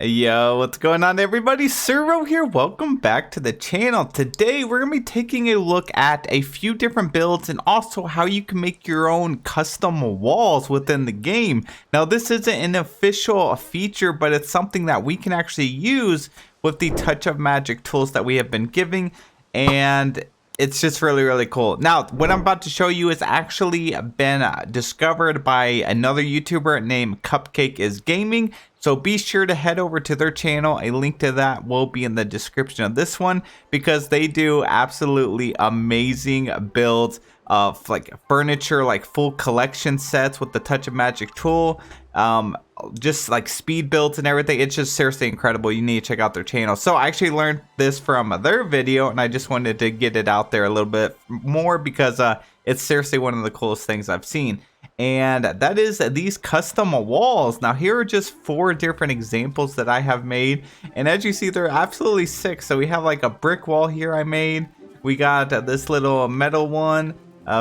Yo, what's going on everybody? Suro here. Welcome back to the channel. Today we're going to be taking a look at a few different builds and also how you can make your own custom walls within the game. Now this isn't an official feature, but it's something that we can actually use with the touch of magic tools that we have been giving, and it's just really cool. Now what I'm about to show you has actually been discovered by another YouTuber named Cupcake is Gaming. So be sure to head over to their channel. A link to that will be in the description of this one because they do absolutely amazing builds of like furniture, like full collection sets with the touch of magic tool. Just like speed builds and everything. It's just seriously incredible. You need to check out their channel. So I actually learned this from their video and I just wanted to get it out there a little bit more because it's seriously one of the coolest things I've seen. And that is these custom walls. Now here are just 4 different examples that I have made, and as you see, they're absolutely sick. So we have like a brick wall here I made, we got this little metal one,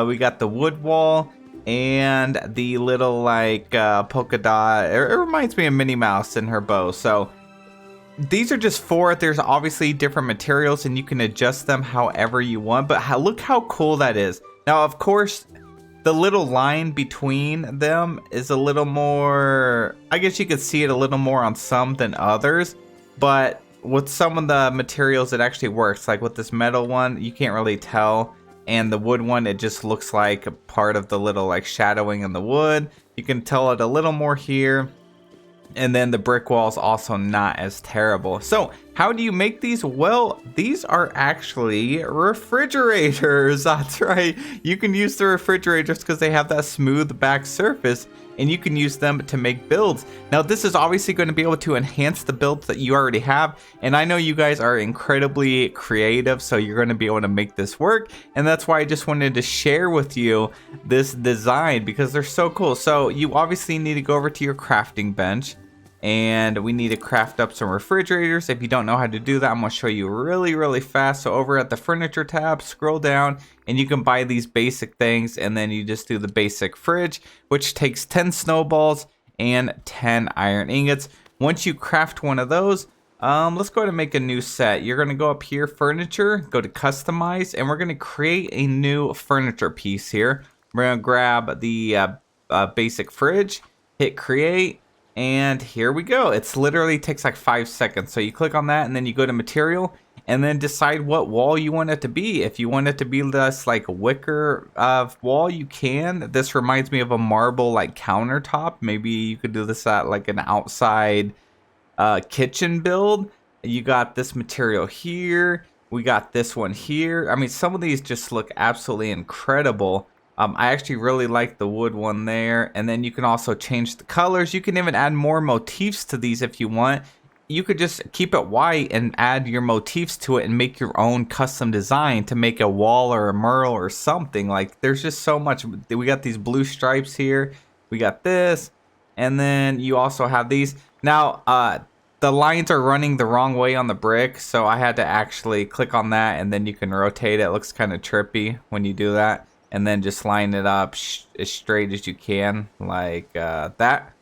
we got the wood wall, and the little like polka dot. It reminds me of Minnie Mouse and her bow. So these are just 4. There's obviously different materials and you can adjust them however you want, but look how cool that is. Now of course the little line between them is a little more, I guess you could see it a little more on some than others, but with some of the materials it actually works. Like with this metal one, you can't really tell, and the wood one, it just looks like a part of the little like shadowing in the wood. You can tell it a little more here. And then the brick wall is also not as terrible. So how do you make these? Well, these are actually refrigerators. That's right. You can use the refrigerators because they have that smooth back surface and you can use them to make builds. Now this is obviously going to be able to enhance the builds that you already have. And I know you guys are incredibly creative, so you're going to be able to make this work. And that's why I just wanted to share with you this design because they're so cool. So you obviously need to go over to your crafting bench, and we need to craft up some refrigerators. If you don't know how to do that, I'm going to show you really fast. So over at the furniture tab, scroll down and you can buy these basic things, and then you just do the basic fridge, which takes 10 snowballs and 10 iron ingots. Once you craft one of those, let's go ahead and make a new set. You're going to go up here, furniture, go to customize, and we're going to create a new furniture piece here. We're going to grab the basic fridge, hit create, and here we go. It's literally takes like 5 seconds. So you click on that and then you go to material and then decide what wall you want it to be. If you want it to be this like wicker wall, you can. This reminds me of a marble like countertop. Maybe you could do this at like an outside kitchen build. You got this material here. We got this one here. I mean, some of these just look absolutely incredible. I actually really like the wood one there. And then you can also change the colors. You can even add more motifs to these if you want. You could just keep it white and add your motifs to it and make your own custom design to make a wall or a mural or something. Like there's just so much. We got these blue stripes here. We got this. And then you also have these. Now, the lines are running the wrong way on the brick. So I had to actually click on that and then you can rotate it. It looks kind of trippy when you do that. And then just line it up as straight as you can, like that.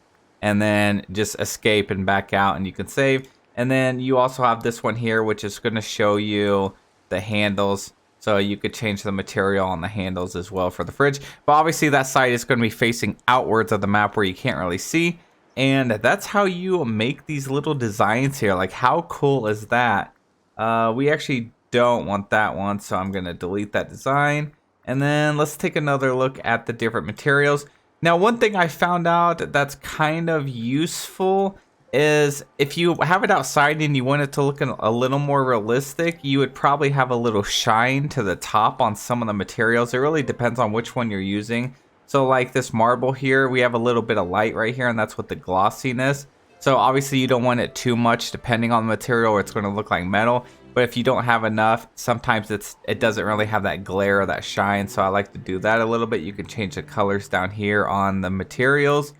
And then just escape and back out and you can save. And then you also have this one here, which is going to show you the handles. So you could change the material on the handles as well for the fridge. But obviously that side is going to be facing outwards of the map where you can't really see. And that's how you make these little designs here. Like how cool is that? We actually don't want that one, so I'm going to delete that design. And then let's take another look at the different materials. Now, one thing I found out that's kind of useful is if you have it outside and you want it to look a little more realistic, you would probably have a little shine to the top on some of the materials. It really depends on which one you're using. So like this marble here, we have a little bit of light right here, and that's with the glossiness. So obviously you don't want it too much depending on the material, or it's going to look like metal. But if you don't have enough, sometimes it doesn't really have that glare or that shine. So I like to do that a little bit. You can change the colors down here on the materials.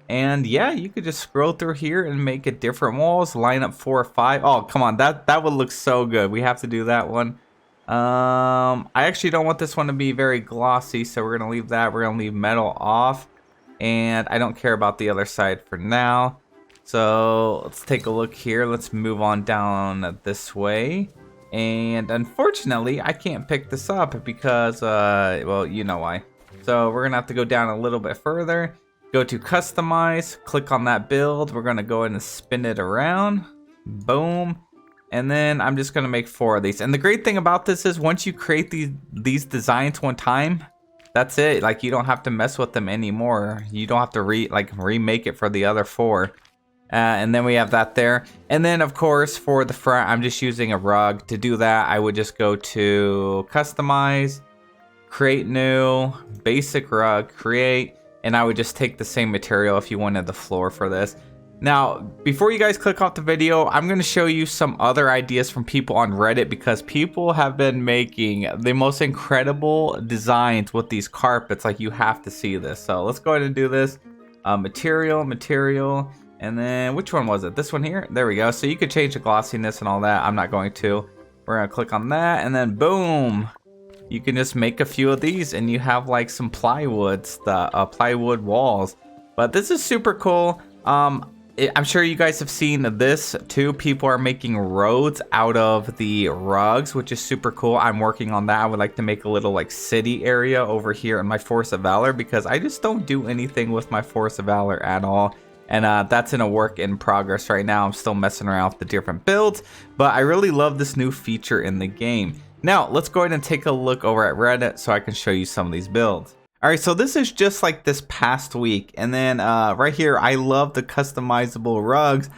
And yeah, you could just scroll through here and make it different walls. Line up 4 or 5. Oh, come on. That would look so good. We have to do that one. I actually don't want this one to be very glossy. So we're going to leave that. We're going to leave metal off. And I don't care about the other side for now. So let's take a look here. Let's move on down this way. And unfortunately, I can't pick this up because, well, you know why. So we're gonna have to go down a little bit further. Go to customize, click on that build. We're gonna go ahead and spin it around. Boom. And then I'm just gonna make 4 of these. And the great thing about this is once you create these designs one time, that's it. Like, you don't have to mess with them anymore. You don't have to remake it for the other 4. And then we have that there. And then of course for the front, I'm just using a rug. To do that, I would just go to customize, create new, basic rug, create, and I would just take the same material if you wanted the floor for this. Now, before you guys click off the video, I'm going to show you some other ideas from people on Reddit because people have been making the most incredible designs with these carpets. Like, you have to see this. So let's go ahead and do this. Material, and then which one was it? This one here? There we go. So you could change the glossiness and all that. I'm not going to. We're going to click on that and then boom. You can just make a few of these and you have like some plywoods, the plywood walls. But this is super cool. I'm sure you guys have seen this too. People are making roads out of the rugs, which is super cool. I'm working on that. I would like to make a little like city area over here in my Force of Valor because I just don't do anything with my Force of Valor at all. And that's in a work in progress right now. I'm still messing around with the different builds, but I really love this new feature in the game. Now, let's go ahead and take a look over at Reddit so I can show you some of these builds. All right, so this is just like this past week. And then right here, I love the customizable rugs.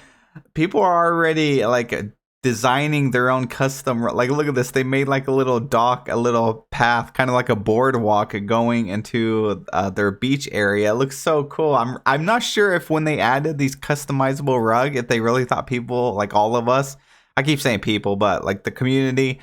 People are already like designing their own custom, like look at this. They made like a little dock, a little path, kind of like a boardwalk going into their beach area. It looks so cool. I'm not sure if when they added these customizable rug, if they really thought people, like all of us, I keep saying people, but like the community,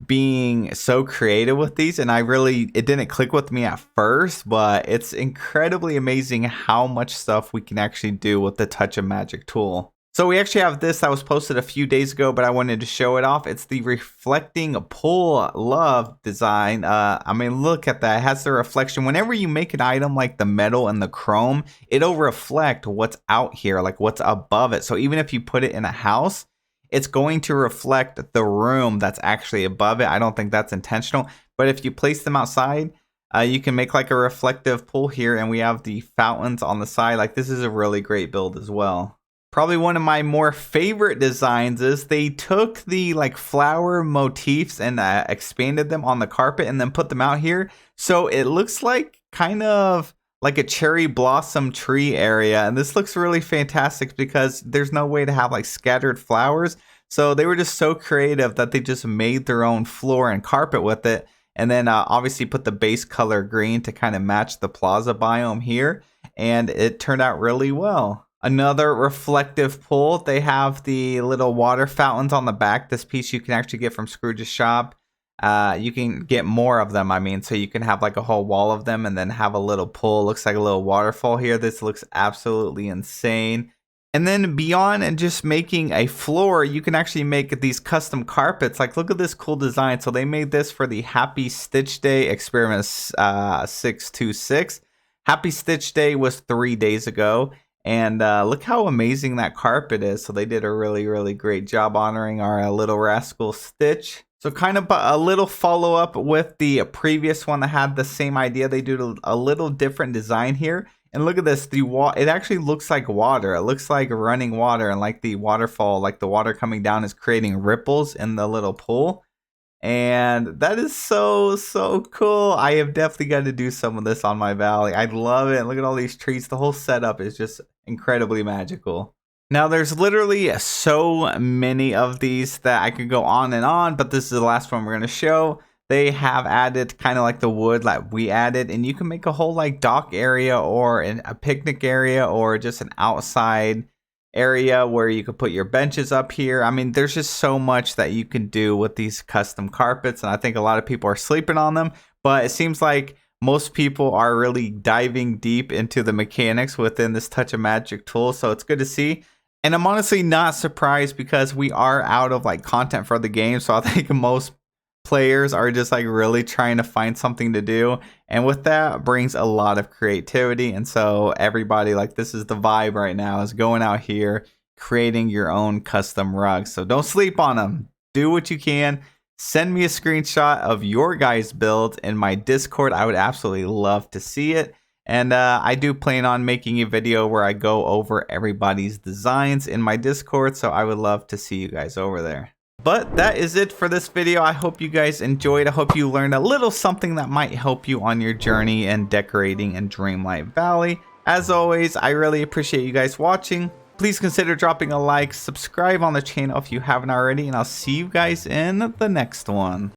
being so creative with these. And it didn't click with me at first, but it's incredibly amazing how much stuff we can actually do with the Touch of Magic tool. So we actually have this that was posted a few days ago, but I wanted to show it off. It's the reflecting pull love design. I mean, look at that. It has the reflection. Whenever you make an item like the metal and the chrome, it'll reflect what's out here, like what's above it. So even if you put it in a house, it's going to reflect the room that's actually above it. I don't think that's intentional, but if you place them outside, you can make like a reflective pool here, and we have the fountains on the side. Like, this is a really great build as well. Probably one of my more favorite designs is they took the like flower motifs and expanded them on the carpet and then put them out here. So it looks like kind of like a cherry blossom tree area, and this looks really fantastic because there's no way to have like scattered flowers. So they were just so creative that they just made their own floor and carpet with it, and then obviously put the base color green to kind of match the plaza biome here, and it turned out really well. Another reflective pool, they have the little water fountains on the back. This piece you can actually get from Scrooge's shop. You can get more of them, I mean, so you can have like a whole wall of them and then have a little pool. Looks like a little waterfall here. This looks absolutely insane. And then beyond and just making a floor, you can actually make these custom carpets. Like, look at this cool design. So they made this for the Happy Stitch Day Experiment 626. Happy Stitch Day was 3 days ago. And look how amazing that carpet is. So they did a really, really great job honoring our little rascal Stitch. So kind of a little follow up with the previous one that had the same idea. They do a little different design here. And look at this, it actually looks like water. It looks like running water, and like the waterfall, like the water coming down is creating ripples in the little pool. And that is so, so cool. I have definitely got to do some of this on my valley. I love it. Look at all these trees. The whole setup is just incredibly magical. Now, there's literally so many of these that I could go on and on, but this is the last one we're going to show. They have added kind of like the wood like we added, and you can make a whole like dock area or a picnic area or just an outside area where you could put your benches up here. I mean, there's just so much that you can do with these custom carpets, and I think a lot of people are sleeping on them, but it seems like most people are really diving deep into the mechanics within this Touch of Magic tool, so it's good to see. And I'm honestly not surprised because we are out of like content for the game, so I think most players are just like really trying to find something to do, and with that brings a lot of creativity. And so everybody, like, this is the vibe right now, is going out here creating your own custom rugs. So don't sleep on them. Do what you can. Send me a screenshot of your guys' build in my Discord. I would absolutely love to see it. And I do plan on making a video where I go over everybody's designs in my Discord, so I would love to see you guys over there. But that is it for this video. I hope you guys enjoyed. I hope you learned a little something that might help you on your journey in decorating in Dreamlight Valley. As always, I really appreciate you guys watching. Please consider dropping a like, subscribe on the channel if you haven't already, and I'll see you guys in the next one.